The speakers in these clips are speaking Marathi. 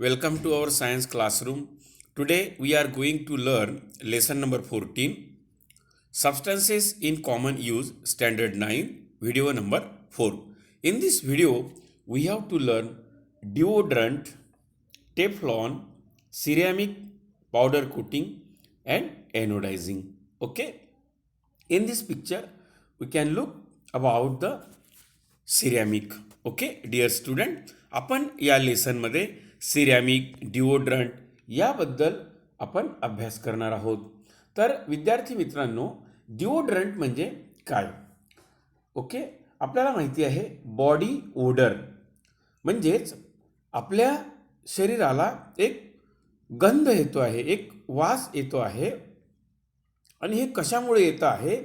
Welcome to our science classroom. Today we are going to learn lesson number 14, Substances in Common Use, Standard 9, video number 4. In this video, we have to learn deodorant, Teflon, ceramic powder coating and anodizing. Okay. In this picture, we can look about the ceramic. Okay dear student, आपण या लेसनमध्ये सिरॅमिक डिओड्रंट याबद्दल आपण अभ्यास करणार आहोत. तर विद्यार्थी मित्रांनो, डिओड्रंट म्हणजे काय? ओके, आपल्याला माहिती आहे बॉडी ओडर म्हणजेच आपल्या शरीराला एक गंध येतो आहे, एक वास येतो आहे. आणि हे कशामुळे येतं आहे?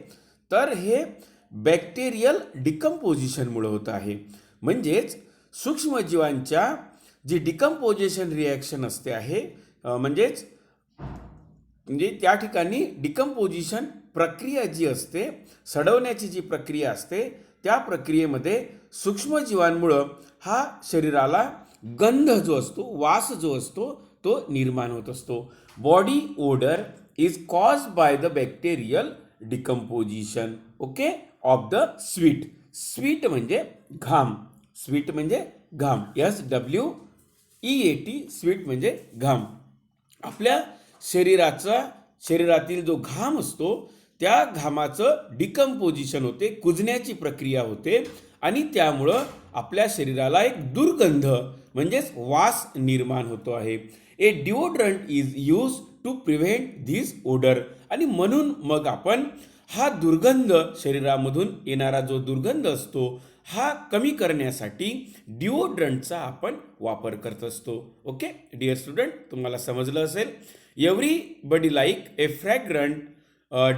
तर हे बॅक्टेरियल डिकम्पोजिशनमुळे होतं आहे. म्हणजेच सूक्ष्मजीवांच्या जी डिकम्पोजिशन रिॲक्शन असते आहे, म्हणजे त्या ठिकाणी डिकम्पोजिशन प्रक्रिया जी असते, सडवण्याची जी प्रक्रिया असते, त्या प्रक्रियेमध्ये सूक्ष्मजीवांमुळं हा शरीराला गंध जो असतो, वास जो असतो, तो निर्माण होत असतो. Body Oder is caused by the bacterial decomposition okay of the sweet. Sweet म्हणजे घाम. स्वीट म्हणजे घाम. SWEAT. स्वीट म्हणजे घाम. आपल्या शरीरातील जो घाम असतो त्या घामाचं डिकम्पोजिशन होते, कुजण्याची प्रक्रिया होते आणि त्यामुळं आपल्या शरीराला एक दुर्गंध म्हणजेच वास निर्माण होतो आहे. A deodorant is use to prevent this odour. आणि म्हणून मग आपण हा दुर्गंध, शरीरामधून येणारा जो दुर्गंध असतो हा कमी करण्यासाठी डिओड्रंटचा आपण वापर करत असतो. ओके डिअर स्टुडंट, तुम्हाला समजलं असेल. Everybody like a fragrant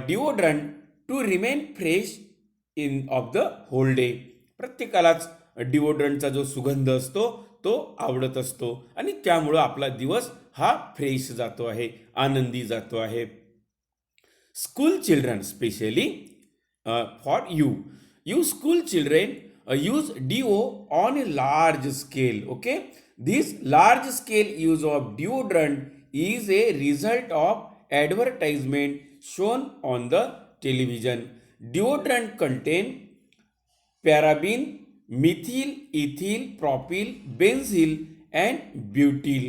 deodorant to remain fresh in of the whole day. प्रत्येकालाच डिओड्रंटचा जो सुगंध असतो तो आवडत असतो आणि त्यामुळं आपला दिवस हा फ्रेश जातो आहे, आनंदी जातो आहे. School children, specially for you school children use DO on a large scale. Okay, this large scale use of deodorant is a result of advertisement shown on the television. Deodorant contain paraben, methyl, ethyl, propyl, benzyl and butyl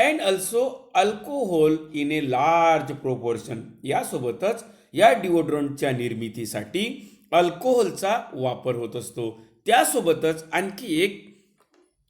and also alcohol in a large proportion. यासोबतच या डिओड्रंटच्या निर्मितीसाठी अल्कोहोलचा वापर होत असतो. त्यासोबतच आणखी एक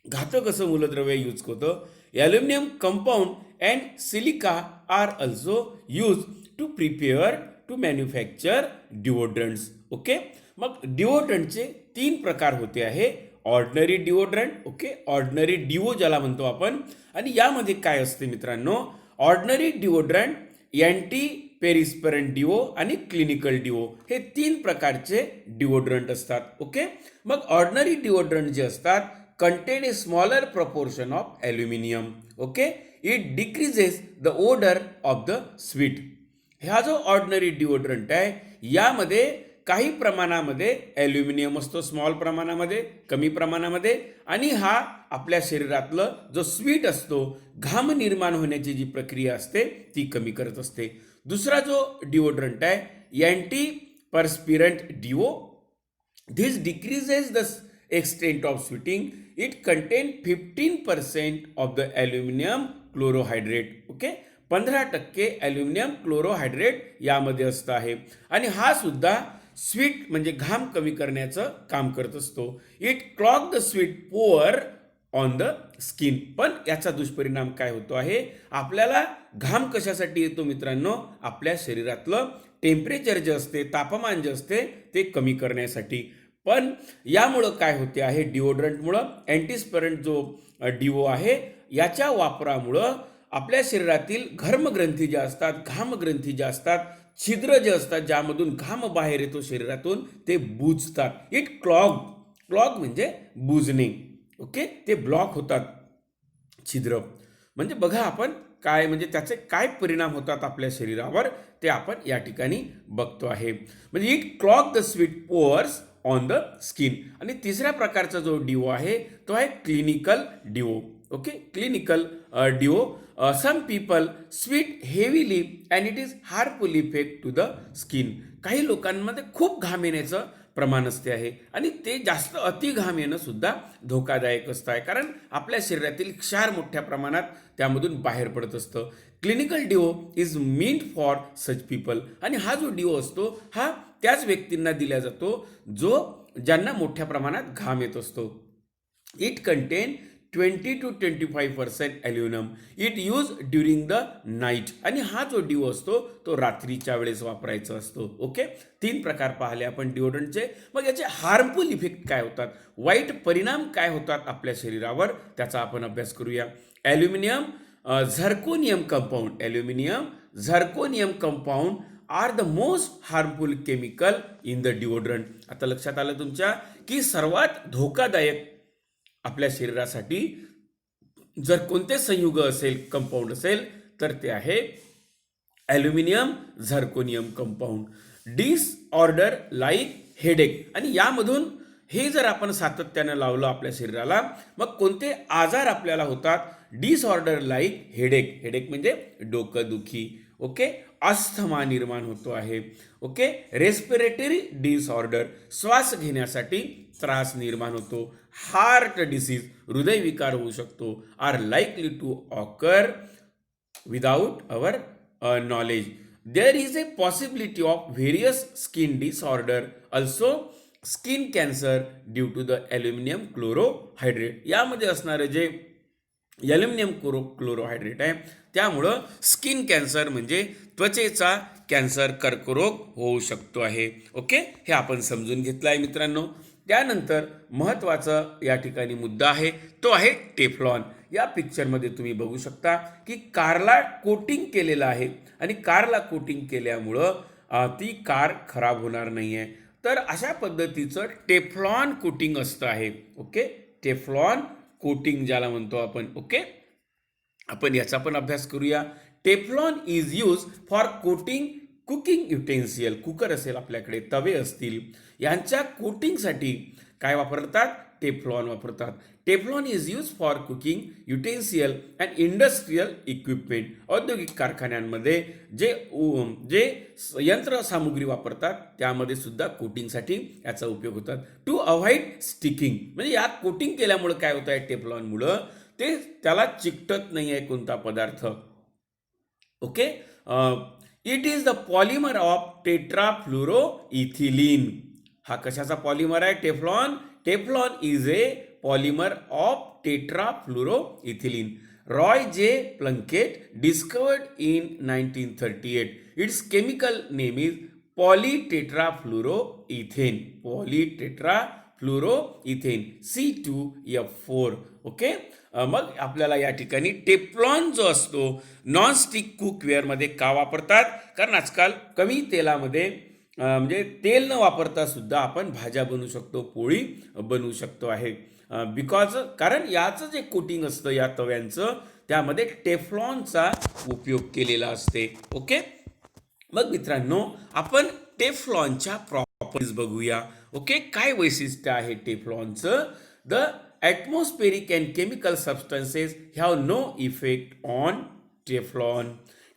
घातक असं मूलद्रव्य यूज होतं. Aluminium compound and silica are also use to prepare to manufacture deodorants. Okay, मग डिओड्रंटचे 3 प्रकार होते आहे. Ordinary deodorant, okay, ordinary deo ज्याला म्हणतो आपण. आणि यामध्ये काय असते मित्रांनो? Ordinary deodorant, anti perspirant deo आणि क्लिनिकल डिओ हे 3 प्रकारचे डिओड्रंट असतात. ओके, मग ऑर्डिनरी डिओड्रंट जे असतात contain a smaller proportion of aluminium. Okay, it decreases the odour of the sweat. हा जो ऑर्डिनरी डिओड्रंट आहे यामध्ये काही प्रमाणामध्ये ॲल्युमिनियम असतो, स्मॉल प्रमाणामध्ये, कमी प्रमाणामध्ये. आणि हा आपल्या शरीरातलं जो स्वीट असतो, घाम निर्माण होण्याची जी प्रक्रिया असते ती कमी करत असते. दुसरा जो डिओड्रंट आहे anti perspirant deo. This decreases the extent of sweating. It contain 15% of the aluminium chlorohydrate. Okay, 15% aluminium chlorohydrate यामध्ये असतं आहे. आणि हा सुद्धा स्वीट म्हणजे घाम कमी करण्याचं काम करत असतो. It clog the sweat pore on the skin. पण याचा दुष्परिणाम काय होतो आहे? आपल्याला घाम कशासाठी येतो मित्रांनो? आपल्या शरीरातलं टेम्परेचर जे असते, तापमान जे असते ते कमी करण्यासाठी. पण यामुळं काय होते आहे? डिओड्रंटमुळं, अँटीस्पिरंट जो डिओ आहे याच्या वापरामुळं आपल्या शरीरातील घर्मग्रंथी ज्या असतात, घामग्रंथी ज्या असतात, छिद्र जे असतात ज्यामधून घाम बाहेर येतो शरीरातून, ते बुजतात. इट क्लॉग म्हणजे बुजणे. ओके, ते ब्लॉक होतात छिद्र. म्हणजे बघा आपण काय, म्हणजे त्याचे काय परिणाम होतात आपल्या शरीरावर ते आपण या ठिकाणी बघतो आहे. म्हणजे it clog the sweat pores on the skin. आणि तिसऱ्या प्रकारचा जो डिओ आहे तो आहे clinical deo. Okay, clinical deo. Some people sweat heavily and it is harmful effect to the skin. काही लोकांमध्ये खूप घाम येण्याचं प्रमाण असते आहे आणि ते जास्त अति घाम येणं सुद्धा धोकादायक असतं आहे, कारण आपल्या शरीरातील क्षार मोठ्या प्रमाणात त्यामधून बाहेर पडत असतं. Clinical deo is meant for such people. आणि हा जो डिओ असतो हा त्याच व्यक्तींना दिला जातो ज्यांना मोठ्या प्रमाणात घाम येत असतो. It content 20 to 25% aluminium. It use during the night. आणि हा जो डिओ असतो तो रात्रीच्या वेळेस वापरायचा असतो. ओके, 3 प्रकार पाहिले आपण डिओड्रंटचे. मग याचे हार्मफुल इफेक्ट काय होतात, वाईट परिणाम काय होतात आपल्या शरीरावर, त्याचा आपण अभ्यास करूया. Aluminium zirconium compound. Aluminium zirconium compound are the most harmful chemical in the deodorant. आता लक्षात आलं तुमच्या की सर्वात धोकादायक आपल्या शरीरासाठी जर कोणते संयुग असेल, कंपाऊंड असेल, तर ते आहे aluminium zirconium compound. Disorder like headache. आणि यामधून हे जर आपण सातत्यानं लावलं आपल्या शरीराला, मग कोणते आजार आपल्याला होतात, डिसऑर्डर लाईक हेडेक. हेडेक म्हणजे डोकंदुखी. ओके, अस्थमा निर्माण होतो आहे. ओके, रेस्पिरेटरी डिसऑर्डर, श्वास घेण्यासाठी त्रास निर्माण होतो. हार्ट डिसीज, हृदयविकार होऊ शकतो. Are likely to occur without our knowledge. There is a possibility of various skin disorder, also skin cancer due to the aluminium chlorohydrate. यामध्ये असणारे जे ॲल्युमिनियम क्लोरोहायड्रेट आहे त्यामुळं स्किन कॅन्सर म्हणजे त्वचेचा कॅन्सर, कर्करोग होऊ शकतो आहे. ओके, हे आपण समजून घेतलं आहे मित्रांनो. त्यानंतर महत्त्वाचा या ठिकाणी मुद्दा आहे तो आहे टेफ्लॉन. या पिक्चरमध्ये तुम्ही बघू शकता की कारला कोटिंग केलेलं आहे आणि कारला कोटिंग केल्यामुळं ती कार खराब होणार नाही आहे. तर अशा पद्धतीचं टेफ्लॉन कोटिंग असतं आहे. ओके, टेफ्लॉन कोटिंग ज्याला म्हणतो आपण. ओके, आपण याचा पण अभ्यास करूया. Teflon is use for coating cooking utensil. Cooker असेल आपल्याकडे, तवे असतील, यांच्या कोटिंगसाठी काय वापरतात, टेफ्लॉन वापरतात. Teflon is use for cooking utensil and industrial equipment. औद्योगिक कारखान्यांमध्ये जे यंत्रसामुग्री वापरतात त्यामध्ये सुद्धा कोटिंगसाठी याचा उपयोग होतात. टू अवॉइड स्टिकिंग, म्हणजे या कोटिंग केल्यामुळे काय होत आहे, टेफ्लॉनमुळं ते त्याला चिकटत नाही आहे कोणता पदार्थ. Okay, it is the polymer of tetrafluoroethylene. हा कशाचा पॉलिमर आहे, Teflon. Teflon is a polymer of tetrafluoroethylene. Roy J Plunkett discovered in 1938. Its chemical name is polytetrafluoroethane. Polytetrafluoroethane C2F4. Okay, मग आपल्याला या ठिकाणी टेफ्लॉन जो असतो नॉनस्टिक कुकवेअरमध्ये का वापरतात, कारण आजकाल कमी तेलामध्ये म्हणजे तेल न वापरता सुद्धा आपण भाज्या बनवू शकतो, पोळी बनवू शकतो आहे. कारण याचं जे कोटिंग असतं या तव्यांचं त्यामध्ये टेफ्लॉनचा उपयोग केलेला असते. ओके, मग मित्रांनो आपण टेफ्लॉनच्या प्रॉपर्टीज बघूया. ओके, काय वैशिष्ट्य आहे टेफ्लॉनचं. The atmospheric and chemical substances have no effect on Teflon.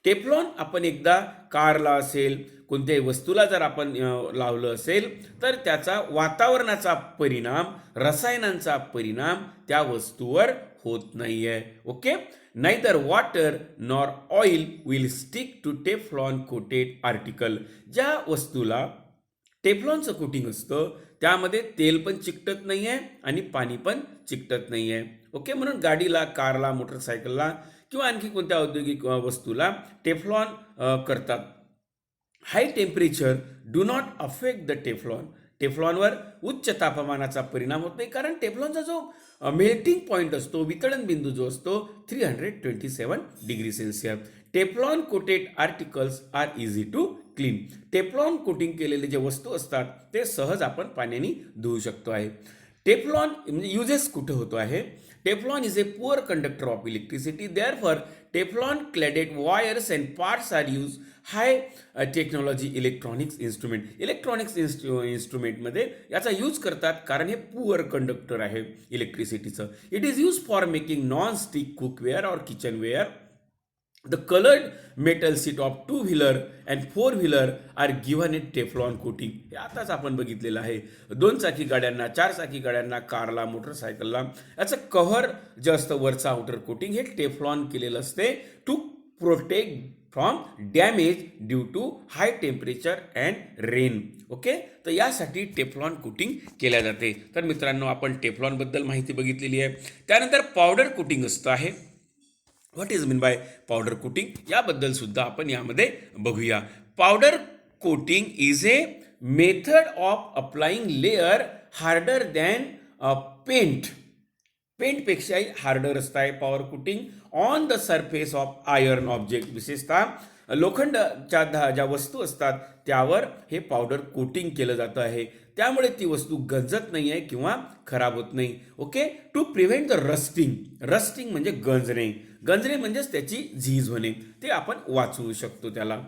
Teflon आपण एकदा कारला असेल, कोणत्याही वस्तूला जर आपण लावलं असेल तर त्याचा वातावरणाचा परिणाम, रसायनांचा परिणाम त्या वस्तूवर होत नाही आहे. ओके, नाहीतर water nor oil will stick to Teflon coated article. ज्या वस्तूला टेफ्लॉनचं कोटिंग असतं त्यामध्ये तेल पण चिकटत नाही आहे आणि पाणी पण चिकटत नाही आहे. ओके, म्हणून गाडीला, कारला, मोटरसायकलला किंवा आणखी कोणत्या औद्योगिक वस्तूला टेफ्लॉन करतात. High temperature do not affect the Teflon. टेफ्लॉनवर उच्च तापमानाचा परिणाम होत नाही, कारण टेफ्लॉनचा जो मेल्टिंग पॉईंट असतो, वितळण बिंदू जो असतो 327 degree Celsius. Teflon coated articles are easy to clean. Teflon coating केलेले जे वस्तू असतात ते सहज आपण पाण्याने धुवू शकतो आहे. टेफ्लॉन म्हणजे युजेस कुठं होतो आहे, Teflon is a poor conductor of electricity. Therefore, Teflon cladded wires and parts are used high technology electronics instrument मध्ये याचा यूज करतात कारण हे पुअर कंडक्टर आहे इलेक्ट्रिसिटीचं. It is use for making non stick cookware और kitchenware. The colored metal seat of 2-wheeler and 4-wheeler are given a Teflon coating. हे आताच आपण बघितलेलं आहे. 2 चाकी गाड्यांना, 4 चाकी गाड्यांना, कारला, मोटरसायकलला याचं कव्हर जे असतं वरचं आउटर कोटिंग हे टेफ्लॉन केलेलं असते to protect from damage due to high temperature and rain. Okay, तर यासाठी टेफ्लॉन कोटिंग केल्या जाते. तर मित्रांनो, आपण टेफ्लॉनबद्दल माहिती बघितलेली आहे. त्यानंतर पावडर कोटिंग असतं आहे. What is mean by powder coating याबद्दल सुद्धा आपण यामध्ये बघूया. Powder coating is a method of applying layer harder than paint. पेंटपेक्षाही हार्डर असतं आहे power coating on the surface of iron object. विशेषतः लोखंडच्या ज्या वस्तू असतात त्यावर हे पावडर कोटिंग केलं जातं आहे. त्यामुळे ती वस्तू गंजत नाही आहे किंवा खराब होत नाही. Okay, to prevent the rusting. Rusting म्हणजे गंजणे. गंजणे म्हणजेच त्याची झीज होणे. ते आपण वाचवू शकतो त्याला.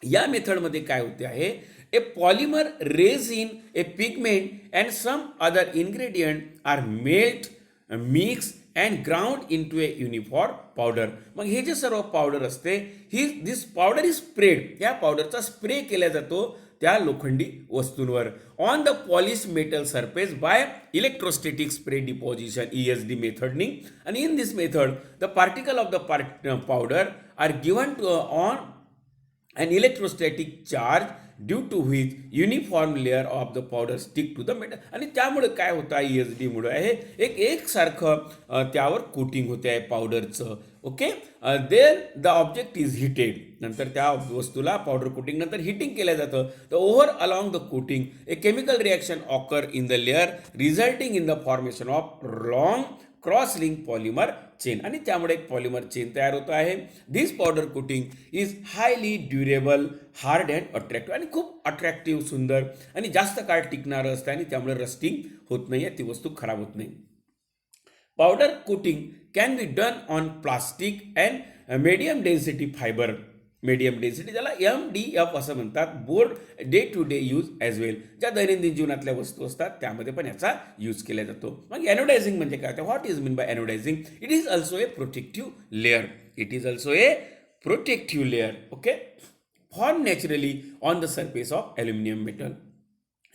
या मेथडमध्ये काय होते आहे, a polymer resin, a pigment and some other ingredient are melt, mix and ground in to a uniform powder. मग हे जे सर्व पावडर असते दिस पावडर इज स्प्रेड. या पावडरचा स्प्रे केला जातो त्या लोखंडी वस्तूंवर on the polish metal surface by electrostatic spray deposition ESD मेथडनी. आणि in this method the particle of the powder are given to on an electrostatic charge due to which uniform layer of the powder stick to the metal. आणि त्यामुळे काय होतं ESD मुळे आहे एकसारखं त्यावर कोटिंग होते आहे पावडरचं. Okay, then the object is heated. नंतर त्या वस्तूला पावडर कोटिंग नंतर हिटिंग केलं जातं. The over along the coating a chemical reaction occur in the layer resulting in the formation of long cross link polymer chain. आणि त्यामुळे एक पॉलिमर चेन तयार होत आहे. This powder coating is highly durable, hard and attractive. आणि खूप अट्रॅक्टिव्ह, सुंदर आणि जास्त काळ टिकणारं असतं आणि त्यामुळे रस्टिंग होत नाही आहे, ती वस्तू खराब होत नाही. Powder coating can be done on plastic and medium density fibre. Medium density ज्याला MDF असं म्हणतात. Board day to day use as well. ज्या दैनंदिन जीवनातल्या वस्तू असतात त्यामध्ये पण याचा यूज केला जातो. मग एनोडायझिंग म्हणजे काय? What is mean by anodising? It is also a protective layer. It is also a protective layer. Okay, form naturally on the surface of aluminium metal.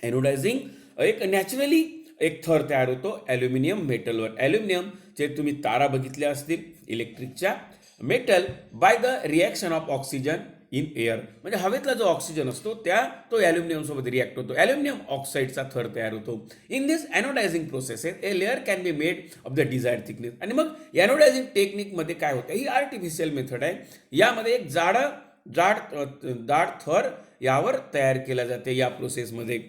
Anodising एक नॅचरली एक थर तयार होतो ॲल्युमिनियम मेटलवर. ॲल्युमिनियमचे तुम्ही तारा बघितल्या असतील इलेक्ट्रिकच्या. Metal by the reaction of oxygen in air. म्हणजे हवेतला जो ऑक्सिजन असतो तो ॲल्युमिनियम सोबत रिॲक्ट होतो. ॲल्युमिनियम ऑक्साईडचा थर तयार होतो. In this anodizing processes a layer can be made of the desired thickness. आणि मग एनोडायझिंग टेक्निकमध्ये काय होतं, ही आर्टिफिशियल मेथड आहे. यामध्ये एक जाड थर यावर तयार केला जाते या प्रोसेसमध्ये.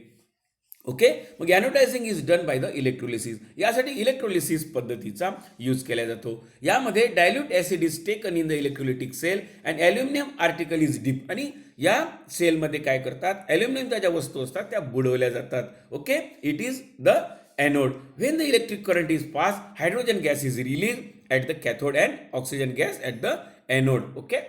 ओके, मग anodizing is done by the electrolysis. यासाठी इलेक्ट्रोलिसिस पद्धतीचा यूज केला जातो. यामध्ये dilute acid is taken in the electrolytic cell and aluminium article is dip. आणि या सेलमध्ये काय करतात, ॲल्युमिनियमच्या ज्या वस्तू असतात त्या बुडवल्या जातात. Okay, it is the anode. When the electric current is pass, hydrogen gas is release at the cathode and oxygen gas at the anode. Okay,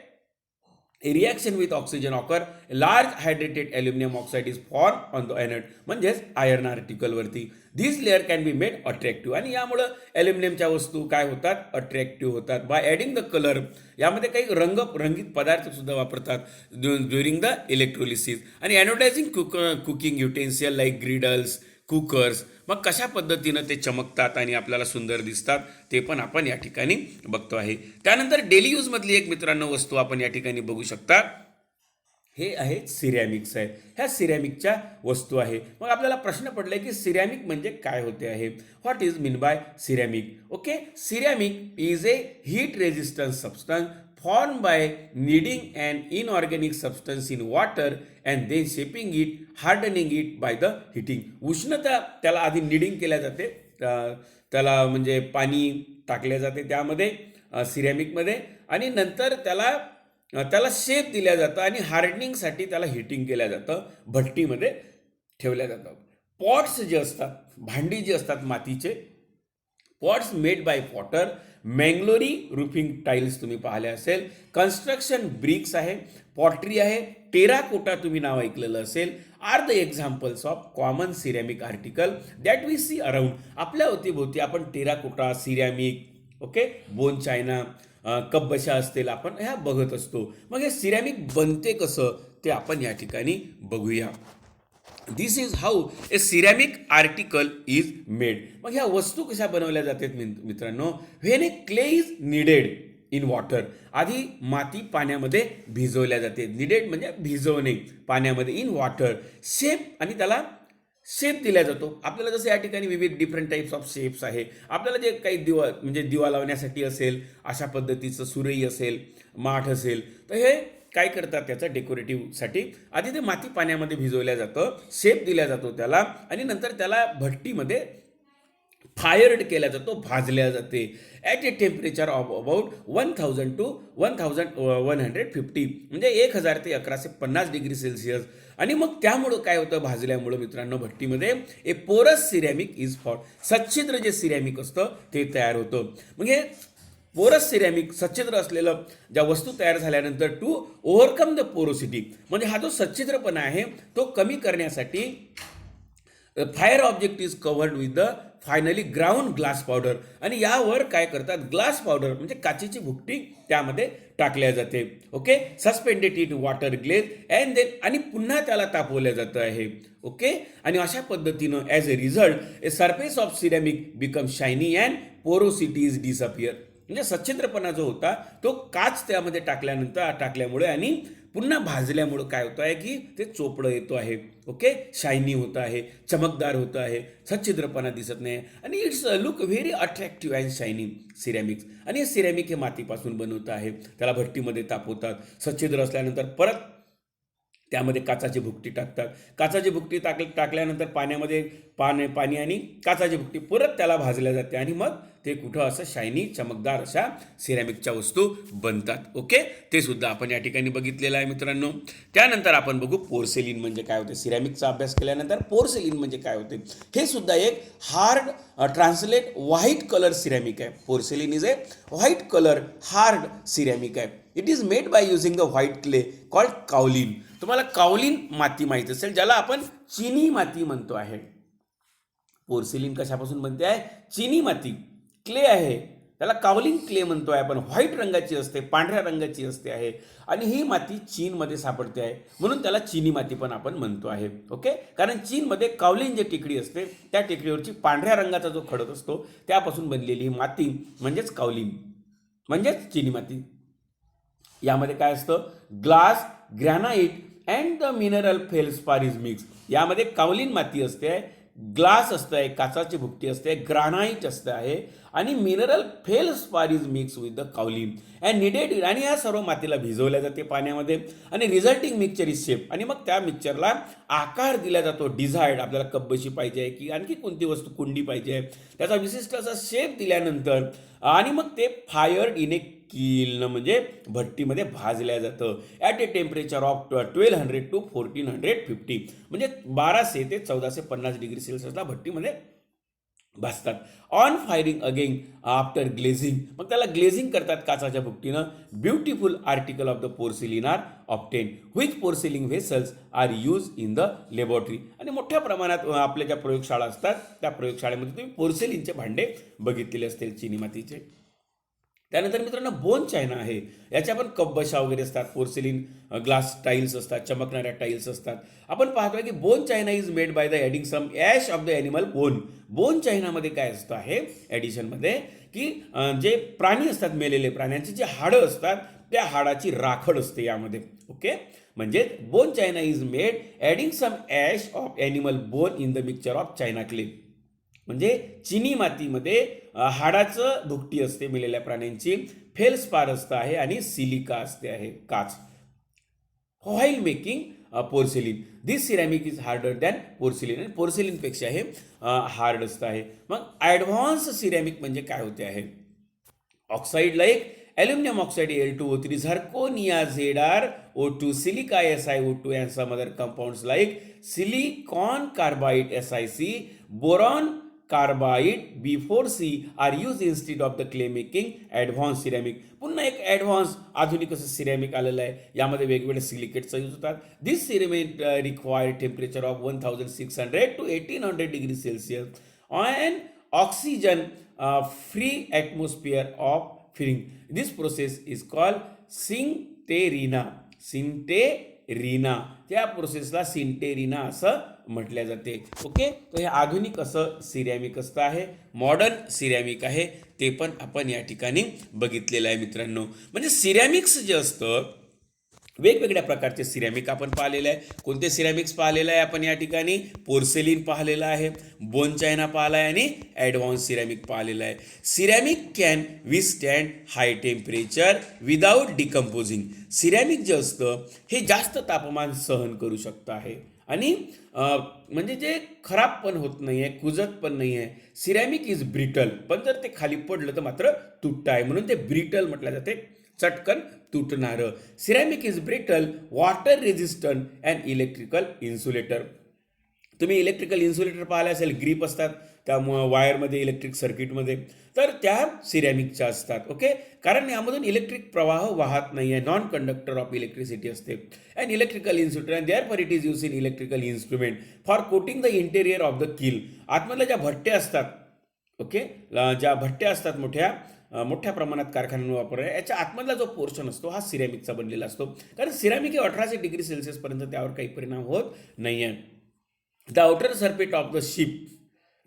a reaction with oxygen occur, a large hydrated aluminum oxide is formed on the anode. म्हणजेच आयर्न आर्टिकल वरती. This layer can be made attractive. आणि यामुळं ॲल्युमिनियमच्या वस्तू काय होतात, अट्रॅक्टिव्ह होतात. By adding the colour. यामध्ये काही रंगीत पदार्थ सुद्धा वापरतात ड्युरिंग द इलेक्ट्रोलिसिस. आणि एनोडायझिंग कुकिंग युटेन्सियल लाईक ग्रिडल्स, कुकर्स, मग कशा पद्धतीनं ते चमकतात आणि आपल्याला सुंदर दिसतात ते पण आपण या ठिकाणी बघतो आहे. त्यानंतर डेली यूजमधली एक मित्रांनो वस्तू आपण या ठिकाणी बघू शकता. हे आहे सिरॅमिक्स आहे. ह्या सिरॅमिकच्या वस्तू आहे. मग आपल्याला प्रश्न पडलाय की सिरॅमिक म्हणजे काय होते आहे. What is mean bye ceramic? Okay, ceramic is a heat resistance substance formed by kneading an inorganic substance in water and then shaping it, hardening it by the heating. उष्णता त्याला आधी निडिंग केल्या जाते, त्याला म्हणजे पाणी टाकले जाते त्यामध्ये सिरॅमिकमध्ये आणि नंतर त्याला शेप दिल्या जातं आणि हार्डनिंगसाठी त्याला हिटिंग केलं जातं, भट्टीमध्ये ठेवल्या जातं. पॉट्स जे असतात, भांडी जी असतात मातीचे, pots made by potter, Mangalori roofing tiles तुम्ही पाहिले असेल, कन्स्ट्रक्शन ब्रिक्स आहे, पॉटरी आहे, टेराकोटा तुम्ही नाव ऐकलेलं असेल, are the examples of common ceramic article that we see around. आपल्या अवतीभोवती आपण terracotta, ceramic, okay, bone china, कपबशा असतील आपण ह्या बघत असतो. मग हे सिरॅमिक बनते कसं ते आपण या ठिकाणी बघूया. This is how a ceramic article is made. मग ह्या वस्तू कशा बनवल्या जातात मित्रांनो, when a clay is kneaded in water. आधी माती पाण्यामध्ये भिजवल्या जाते. निडेड म्हणजे भिजवणे पाण्यामध्ये, इन वॉटर. शेप आणि त्याला शेप दिला जातो. आपल्याला जसं या ठिकाणी विविध डिफरंट टाईप्स ऑफ शेप्स आहे. आपल्याला जे काही दिवा म्हणजे दिवा लावण्यासाठी असेल अशा पद्धतीचं सुरई असेल, माठ असेल, तर हे काय करतात त्याचं डेकोरेटिव्हसाठी आधी ते माती पाण्यामध्ये भिजवल्या जातं, शेप दिला जातो त्याला आणि नंतर त्याला भट्टीमध्ये फायर्ड केला जातो, भाजल्या जाते at a temperature of about 1000 to 1150 म्हणजे 1000 ते 1150 डिग्री सेल्सिअस. आणि मग त्यामुळं काय होतं, भाजल्यामुळं मित्रांनो भट्टीमध्ये ए पोरस सिरॅमिक इज फॉर्म. सच्छिद्र जे सिरॅमिक असतं ते तयार होतं. मग हे पोरस सिरॅमिक सच्छिद्र असलेलं ज्या वस्तू तयार झाल्यानंतर टू ओव्हरकम द पोरोसिटी म्हणजे हा जो सच्छिद्रपणा आहे तो कमी करण्यासाठी fire object is covered with the finally ground glass powder. आणि यावर काय करतात, ग्लास पावडर म्हणजे काचेची भुकटी त्यामध्ये टाकल्या जाते. Okay, suspended in water glaze and then आणि पुन्हा त्याला तापवलं जातं आहे. ओके, आणि अशा पद्धतीनं as a result a surface of ceramic become shiny and porosity is disappear. म्हणजे सच्छिद्रपणा जो होता तो काच त्यामध्ये टाकल्यामुळे आणि पुन्हा भाजल्यामुळं काय होतं आहे की ते चोपडं येतो आहे. ओके, शायनी होतं आहे, चमकदार होतं आहे, सच्छिद्रपणा दिसत नाही आणि it's look very attractive and shining ceramics. आणि हे सिरॅमिक हे मातीपासून बनवतं आहे. त्याला भट्टीमध्ये तापवतात. सच्छिद्र असल्यानंतर परत त्यामध्ये काचाची भुकटी टाकतात. काचाची भुकटी टाकल्यानंतर पाण्यामध्ये पाणी आणि काचाची भुकटी परत त्याला भाजल्या जाते आणि मग ते कुठं असं शायनी चमकदार अशा सिरॅमिकच्या वस्तू बनतात. ओके, ते सुद्धा आपण या ठिकाणी बघितलेलं आहे मित्रांनो. त्यानंतर आपण बघू पोर्सेलिन म्हणजे काय होते. सिरॅमिकचा अभ्यास केल्यानंतर पोर्सेलिन म्हणजे काय होते हे सुद्धा एक hard translucent white colour ceramic आहे. Porcelain is a white colour hard ceramic आहे. It is made by using the white clay called kaolin. तुम्हाला काउलिन माती माहीत असेल, ज्याला आपण चिनी माती म्हणतो आहे. पोर्सिलिन कशापासून बनते आहे, चिनी माती, क्ले आहे, त्याला काउलिन क्ले म्हणतो आहे आपण. व्हाईट रंगाची असते, पांढऱ्या रंगाची असते आहे आणि ही माती चीनमध्ये सापडते आहे म्हणून त्याला चिनी माती पण आपण म्हणतो आहे. ओके, कारण चीनमध्ये काउलिन जे टेकडी असते त्या टेकडीवरची पांढऱ्या रंगाचा जो खडक असतो त्यापासून बनलेली ही माती म्हणजेच काउलिन म्हणजेच चिनी माती. यामध्ये काय असतं, glass, granite and the mineral feldspar is mix. यामध्ये काउलिन माती असते, ग्लास असतं आहे, काचाची भुकटी असते, ग्रानाइट असतं आहे आणि mineral feldspar is mix with the kaolin and kneaded. आणि या सर्व मातीला भिजवल्या जाते पाण्यामध्ये आणि रिझल्टिंग मिक्सचर इज शेप. आणि मग त्या मिक्सचरला आकार दिला जातो. डिझायर्ड, आपल्याला कपबशी पाहिजे आहे की आणखी कोणती वस्तू, कुंडी पाहिजे आहे, त्याचा विशिष्ट असा शेप दिल्यानंतर आणि मग ते फायर्ड इन ए किल्न म्हणजे भट्टीमध्ये भाजल्या जातं at a temperature of 1200 to 1450 म्हणजे 1200 ते 1450 डिग्री सेल्सिअसला भट्टीमध्ये भाजतात. On firing again after glazing, मग त्याला ग्लेझिंग करतात काचाच्या भुकटीनं. Beautiful article of the porcelain are obtain which porcelain vessels are use in the laboratory. आणि मोठ्या प्रमाणात आपल्या ज्या प्रयोगशाळा असतात त्या प्रयोगशाळेमध्ये तुम्ही पोर्सिलिनचे भांडे बघितलेले असतील चिनी मातीचे. त्यानंतर मित्रांनो बोन चायना आहे, याच्या पण कपबशा वगैरे असतात. पोर्सिलिन ग्लास टाईल्स असतात, चमकणाऱ्या टाईल्स असतात. आपण पाहतोय की bone china is made by the adding some ash of the animal bone. Bone चायनामध्ये काय असतं आहे ॲडिशनमध्ये की जे प्राणी असतात, मेलेले प्राण्यांची जी हाडं असतात त्या हाडाची राखड असते यामध्ये. ओके, म्हणजे bone china is made adding some ash of animal bone in the mixture of china clay. म्हणजे चिनी मातीमध्ये हाडाचं भुकटी असते मेलेल्या प्राण्यांची, फेल्सपार असतं आहे आणि सिलिका असते आहे, काच. While making porcelain this ceramic is harder than porcelain. आणि पोर्सिलिनपेक्षा हे हार्ड असतं आहे. मग ॲडव्हान्स सिरॅमिक म्हणजे काय होते आहे, oxide like aluminum oxide Al2O3, zirconia Zr, O2, silica SiO2 and some other compounds like silicon carbide SiC, boron carbide B4C are use instead of the clay making advance ceramic. पुन्हा एक ॲडव्हान्स आधुनिक असं सिरॅमिक आलेलं आहे. यामध्ये वेगवेगळे सिलिकेटचा यूज होतात. This ceramic require temperature of 1600 to 1800 degree Celsius and oxygen free atmosphere of filling. This process is called sintering. Sintering, त्या प्रोसेसला सिंटेरिना असं म्हटल्या जाते. ओके, तर हे आधुनिक असं सिरॅमिक असतं आहे, मॉडर्न सिरॅमिक आहे, ते पण आपण या ठिकाणी बघितलेलं आहे मित्रांनो. म्हणजे सिरॅमिक्स जे असतं, वेगवेगळ्या प्रकारचे सिरॅमिक आपण पाहिलेलं आहे. कोणते सिरॅमिक्स पाहिलेलं आहे आपण या ठिकाणी? पोर्सेलिन पाहिलेलं आहे, बोन चायना पाहिला आहे आणि ॲडव्हान्स सिरॅमिक पाहिलेलं आहे. सिरॅमिक कॅन विस्टँड high temperature without decomposing. Ceramic जे असतं हे जास्त तापमान सहन करू शकतं आहे आणि म्हणजे जे खराब पण होत नाही आहे, कुजत पण नाही आहे. सिरॅमिक इज ब्रिटल, पण जर ते खाली पडलं तर मात्र तुटतं आहे, म्हणून ते ब्रिटल म्हटलं जाते, चटकन तुटणारं. Ceramic is brittle, water resistant and electrical insulator. तुम्ही इलेक्ट्रिकल इन्सुलेटर पाहिले असेल, ग्रीप असतात त्यामुळं वायरमध्ये, इलेक्ट्रिक सर्किटमध्ये, तर त्या सिरॅमिकच्या असतात. ओके, कारण यामधून इलेक्ट्रिक प्रवाह वाहत नाही आहे, नॉन कंडक्टर ऑफ इलेक्ट्रिसिटी असते. And electrical insulator and therefore it is use in electrical instrument for coating the interior of the kiln. आतमधल्या ज्या भट्ट्या असतात, ओके, ज्या भट्ट्या असतात मोठ्या प्रमाणात कारखान्यांवर वापरल्या, याच्या आतमधला जो पोर्शन असतो हा सिरॅमिकचा बनलेला असतो. कारण सिरॅमिक हे 1800 डिग्री सेल्सिअसपर्यंत त्यावर काही परिणाम होत नाही आहे. The outer surface of the ship,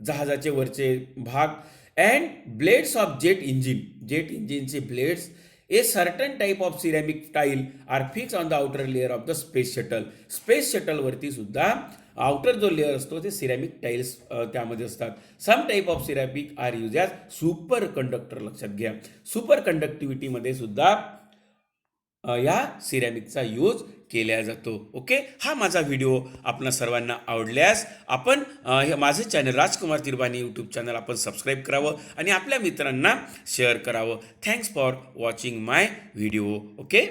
जहाजाचे वरचे भाग, अँड ब्लेड्स ऑफ जेट इंजिनचे blades, a certain type of ceramic tile are fix on the outer layer of the space shuttle. Space शटलवरती सुद्धा आउटर जो लेअर असतो ते सिरॅमिक टाईल्स त्यामध्ये असतात. Some type of ceramic are use as super conductor. लक्षात घ्या, सुपर कंडक्टिव्हिटीमध्ये सुद्धा या सिरॅमिकचा यूज केला जातो. ओके, हा माझा व्हिडिओ आपणा सर्वांना आवडल्यास आपण माझे चॅनल राजकुमार तिरबानी यूट्यूब चॅनल आपण सबस्क्राईब करावं आणि आपल्या मित्रांना शेअर करावं. Thanks for watching my video. Okay.